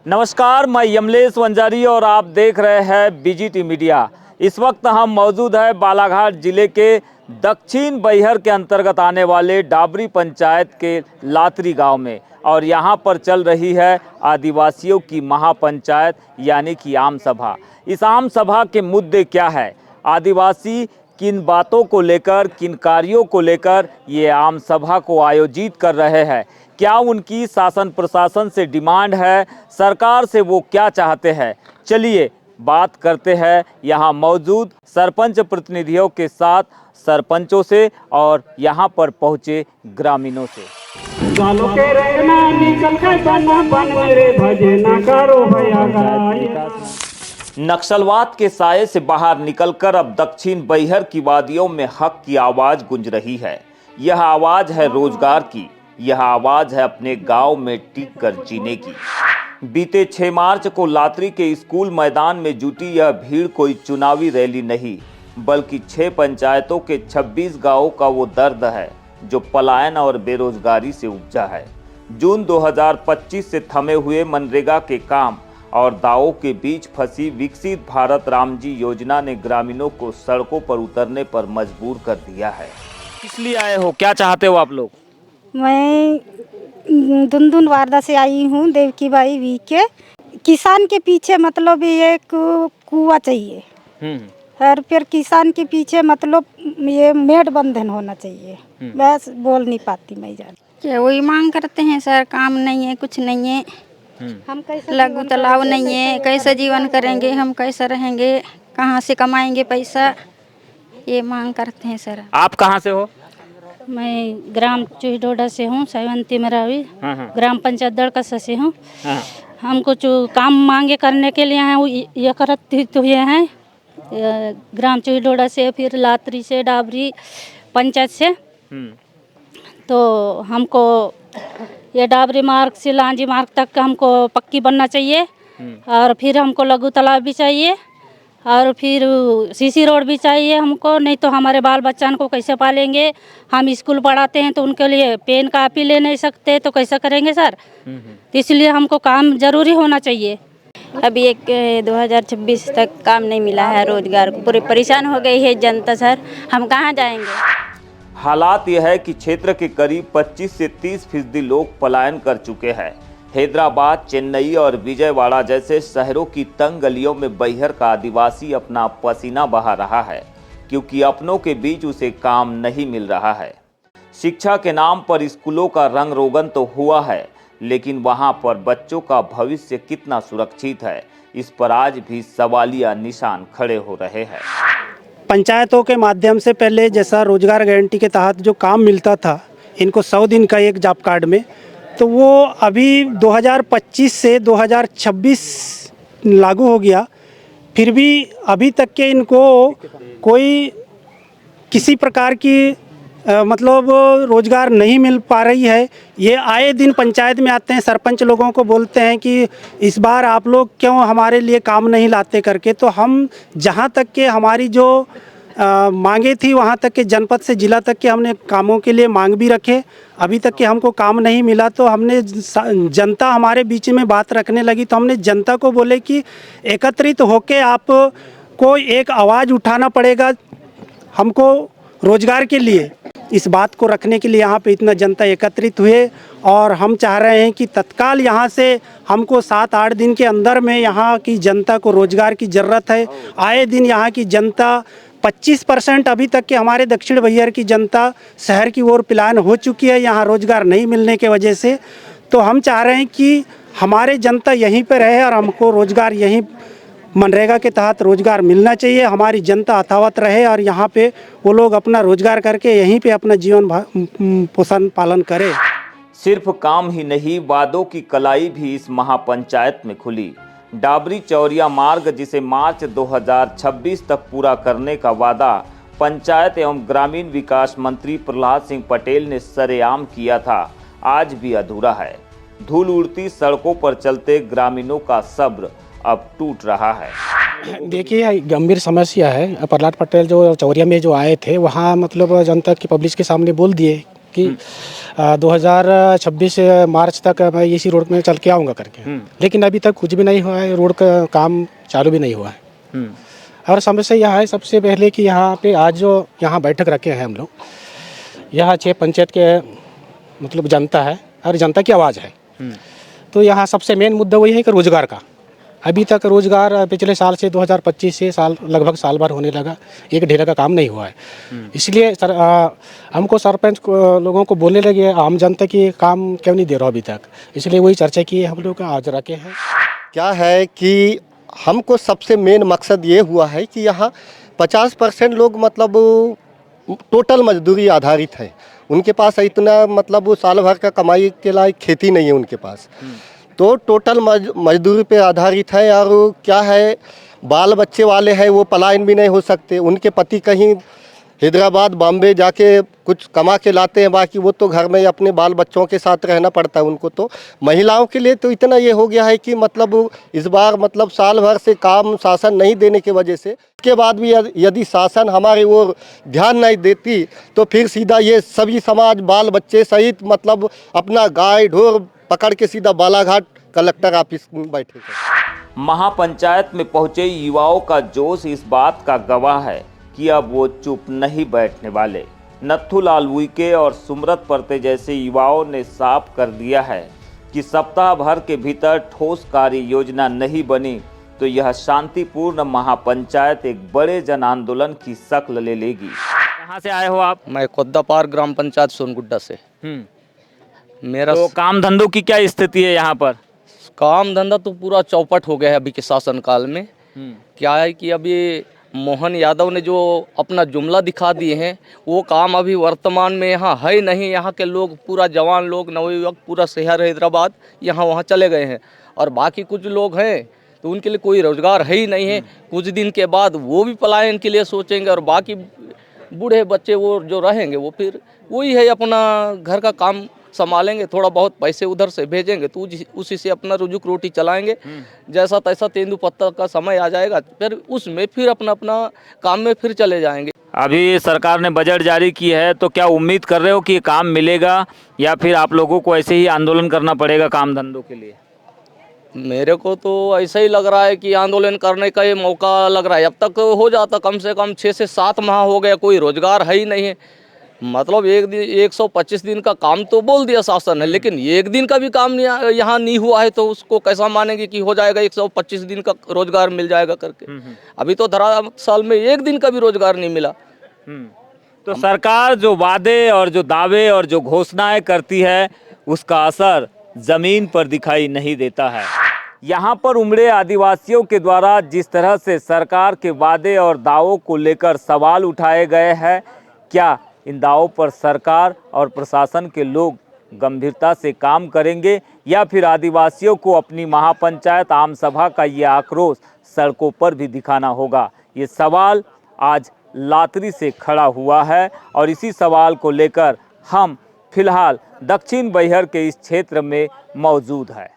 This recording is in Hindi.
नमस्कार, मैं यमलेश वंजारी और आप देख रहे हैं बीजीटी मीडिया। इस वक्त हम मौजूद हैं बालाघाट जिले के दक्षिण बैहर के अंतर्गत आने वाले डाबरी पंचायत के लातरी गांव में और यहां पर चल रही है आदिवासियों की महापंचायत यानी कि आम सभा। इस आम सभा के मुद्दे क्या है, आदिवासी किन बातों को लेकर, किन कार्यों को लेकर ये आम सभा को आयोजित कर रहे हैं, क्या उनकी शासन प्रशासन से डिमांड है, सरकार से वो क्या चाहते हैं, चलिए बात करते हैं यहाँ मौजूद सरपंच प्रतिनिधियों के साथ, सरपंचों से और यहाँ पर पहुँचे ग्रामीणों से। नक्सलवाद के साये से बाहर निकलकर अब दक्षिण बैहर की वादियों में हक की आवाज गूंज रही है। यह आवाज है रोजगार की, यह आवाज है अपने गांव में टिक कर जीने की। बीते 6 मार्च को लातरी के स्कूल मैदान में जुटी यह भीड़ कोई चुनावी रैली नहीं, बल्कि 6 पंचायतों के 26 गांवों का वो दर्द है जो पलायन और बेरोजगारी से उपजा है। जून 2025 से थमे हुए मनरेगा के काम और दावों के बीच फंसी विकसित भारत रामजी योजना ने ग्रामीणों को सड़कों पर उतरने पर मजबूर कर दिया है। इसलिए आए हो, क्या चाहते हो आप लोग? मैं धुंधुन वारदा से आई हूँ, देवकी बाई वी के। किसान के पीछे मतलब ये कुआं चाहिए और फिर किसान के पीछे मतलब ये मेड बंधन होना चाहिए। बस बोल नहीं पाती मैं जान। वही मांग करते हैं सर, काम नहीं है, कुछ नहीं है, हम कैसे लघु तालाब नहीं है, कैसे जीवन करेंगे, हम कैसे रहेंगे, कहाँ से कमाएंगे पैसा, ये मांग करते हैं सर। आप कहाँ से हो? मैं ग्राम चूहीडोडा से हूँ, साइवंती मरावी, ग्राम पंचायत दड़कसा से हूँ। हमको जो काम मांगे करने के लिए हैं ये करते हुए हैं, ग्राम चूहीडोडा से, फिर लातरी से, डाबरी पंचायत से। तो हमको ये डाबरी मार्ग से लांजी मार्ग तक हमको पक्की बनना चाहिए और फिर हमको लघु तालाब भी चाहिए और फिर सीसी रोड भी चाहिए हमको, नहीं तो हमारे बाल बच्चों को कैसे पालेंगे। हम स्कूल पढ़ाते हैं तो उनके लिए पेन कापी ले नहीं सकते तो कैसे करेंगे सर। तो इसलिए हमको काम जरूरी होना चाहिए। अभी 2026 तक काम नहीं मिला है, रोजगार को पूरे परेशान हो गई है जनता सर, हम कहाँ जाएंगे। हालात यह है कि क्षेत्र के करीब 25 से 30% लोग पलायन कर चुके हैं। हैदराबाद, चेन्नई और विजयवाड़ा जैसे शहरों की तंग गलियों में बैहर का आदिवासी अपना पसीना बहा रहा है, क्योंकि अपनों के बीच उसे काम नहीं मिल रहा है। शिक्षा के नाम पर स्कूलों का रंग रोगन तो हुआ है, लेकिन वहां पर बच्चों का भविष्य कितना सुरक्षित है, इस पर आज भी सवालिया निशान खड़े हो रहे हैं। पंचायतों के माध्यम से पहले जैसा रोजगार गारंटी के तहत जो काम मिलता था इनको 100 दिन का एक जॉब कार्ड में, तो वो अभी 2025 से 2026 लागू हो गया, फिर भी अभी तक के इनको कोई किसी प्रकार की मतलब रोजगार नहीं मिल पा रही है। ये आए दिन पंचायत में आते हैं, सरपंच लोगों को बोलते हैं कि इस बार आप लोग क्यों हमारे लिए काम नहीं लाते करके। तो हम जहाँ तक के हमारी जो मांगे थी वहाँ तक के जनपद से जिला तक के हमने कामों के लिए मांग भी रखे, अभी तक के हमको काम नहीं मिला। तो हमने जनता हमारे बीच में बात रखने लगी, तो हमने जनता को बोले कि एकत्रित होके आपको एक आवाज़ उठाना पड़ेगा हमको रोजगार के लिए। इस बात को रखने के लिए यहाँ पे इतना जनता एकत्रित हुए और हम चाह रहे हैं कि तत्काल यहाँ से हमको 7-8 दिन के अंदर में यहाँ की जनता को रोजगार की ज़रूरत है। आए दिन यहाँ की जनता 25% अभी तक के हमारे दक्षिण बैहर की जनता शहर की ओर पलायन हो चुकी है यहाँ रोजगार नहीं मिलने के वजह से। तो हम चाह रहे हैं कि हमारे जनता यहीं पर रहे और हमको रोजगार यहीं मनरेगा के तहत रोजगार मिलना चाहिए, हमारी जनता अथावत रहे और यहाँ पे वो लोग अपना रोजगार करके यहीं पे अपना जीवन पोषण पालन करें। सिर्फ काम ही नहीं, वादों की कलाई भी इस महापंचायत में खुली। डाबरी चौरिया मार्ग, जिसे मार्च 2026 तक पूरा करने का वादा पंचायत एवं ग्रामीण विकास मंत्री प्रहलाद सिंह पटेल ने सरेआम किया था, आज भी अधूरा है। धूल उड़ती सड़कों पर चलते ग्रामीणों का सब्र अब टूट रहा है। देखिए, गंभीर समस्या है। प्रहलाद पटेल जो चौरिया में जो आए थे वहाँ मतलब जनता की पब्लिक के सामने बोल दिए कि 2026 मार्च तक मैं इसी रोड में चल के आऊँगा करके, लेकिन अभी तक कुछ भी नहीं हुआ है, रोड का काम चालू भी नहीं हुआ है। और समस्या यह है सबसे पहले कि यहाँ पे आज जो यहाँ बैठक रखे हैं हम लोग, यहाँ 6 पंचायत के मतलब जनता है और जनता की आवाज़ है। तो यहाँ सबसे मेन मुद्दा वही है कि रोज़गार का। अभी तक रोज़गार पिछले साल से 2025 से लगभग साल भर होने लगा, एक ढेला का काम नहीं हुआ है। इसलिए हमको सरपंच लोगों को बोलने लगे आम जनता की काम क्यों नहीं दे रहा अभी तक, इसलिए वही चर्चा की हम लोग आज रखे हैं। क्या है कि हमको सबसे मेन मकसद ये हुआ है कि यहाँ 50% लोग मतलब टोटल मजदूरी आधारित है। उनके पास इतना मतलब साल भर का कमाई के लायक खेती नहीं है उनके पास, तो टोटल मजदूरी पे आधारित है। और क्या है, बाल बच्चे वाले हैं, वो पलायन भी नहीं हो सकते। उनके पति कहीं हैदराबाद बॉम्बे जाके कुछ कमा के लाते हैं, बाकी वो तो घर में अपने बाल बच्चों के साथ रहना पड़ता है उनको। तो महिलाओं के लिए तो इतना ये हो गया है कि मतलब इस बार मतलब साल भर से काम शासन नहीं देने की वजह से, के बाद भी यदि शासन हमारे ओर ध्यान नहीं देती तो फिर सीधा ये सभी समाज बाल बच्चे सहित मतलब अपना गाय ढोर पकड़ के सीधा बालाघाट कलेक्टर ऑफिस में बैठेगा। महापंचायत में पहुंचे युवाओं का जोश इस बात का गवाह है कि अब वो चुप नहीं बैठने वाले। नथुलाल उइके और सुमरत परते जैसे युवाओं ने साफ कर दिया है कि सप्ताह भर के भीतर ठोस कार्य योजना नहीं बनी तो यह शांतिपूर्ण महापंचायत एक बड़े जन आंदोलन की शक्ल ले लेगी। कहाँ से आए हो आप? मैं कोद्दापार ग्राम पंचायत सोनगुड्डा से। मेरा तो काम धंधों की क्या स्थिति है यहाँ पर? काम धंधा तो पूरा चौपट हो गया है अभी के शासन काल में। क्या है कि अभी मोहन यादव ने जो अपना जुमला दिखा दिए हैं वो काम अभी वर्तमान में यहाँ है नहीं। यहाँ के लोग पूरा जवान लोग नवयुवक पूरा शहर हैदराबाद यहाँ वहाँ चले गए हैं, और बाकी कुछ लोग हैं तो उनके लिए कोई रोज़गार है ही नहीं है। कुछ दिन के बाद वो भी पलायन के लिए सोचेंगे, और बाकी बूढ़े बच्चे वो जो रहेंगे वो फिर वही है अपना घर का काम संभालेंगे, थोड़ा बहुत पैसे उधर से भेजेंगे तो उसी से अपना रुजुक रोटी चलाएंगे। जैसा तैसा तेंदुपत्ता का समय आ जाएगा फिर उसमें फिर अपना अपना काम में फिर चले जाएंगे। अभी सरकार ने बजट जारी की है तो क्या उम्मीद कर रहे हो कि ये काम मिलेगा या फिर आप लोगों को ऐसे ही आंदोलन करना पड़ेगा काम धंधों के लिए? मेरे को तो ऐसा ही लग रहा है कि आंदोलन करने का ये मौका लग रहा है। अब तक हो जाता, कम से कम 6 से 7 माह हो गया, कोई रोजगार है ही नहीं है। मतलब 125 दिन का काम तो बोल दिया शासन है, लेकिन एक दिन का भी काम यहाँ नहीं हुआ है तो उसको कैसा मानेंगे कि हो जाएगा 125 दिन का रोजगार मिल जाएगा करके। अभी तो साल में एक दिन का भी रोजगार नहीं मिला। तो सरकार जो वादे और जो दावे और जो घोषणाएं करती है उसका असर जमीन पर दिखाई नहीं देता है। यहाँ पर उमड़े आदिवासियों के द्वारा जिस तरह से सरकार के वादे और दावों को लेकर सवाल उठाए गए हैं, क्या इन दावों पर सरकार और प्रशासन के लोग गंभीरता से काम करेंगे या फिर आदिवासियों को अपनी महापंचायत आम सभा का ये आक्रोश सड़कों पर भी दिखाना होगा? ये सवाल आज लातरी से खड़ा हुआ है और इसी सवाल को लेकर हम फिलहाल दक्षिण बैहर के इस क्षेत्र में मौजूद है।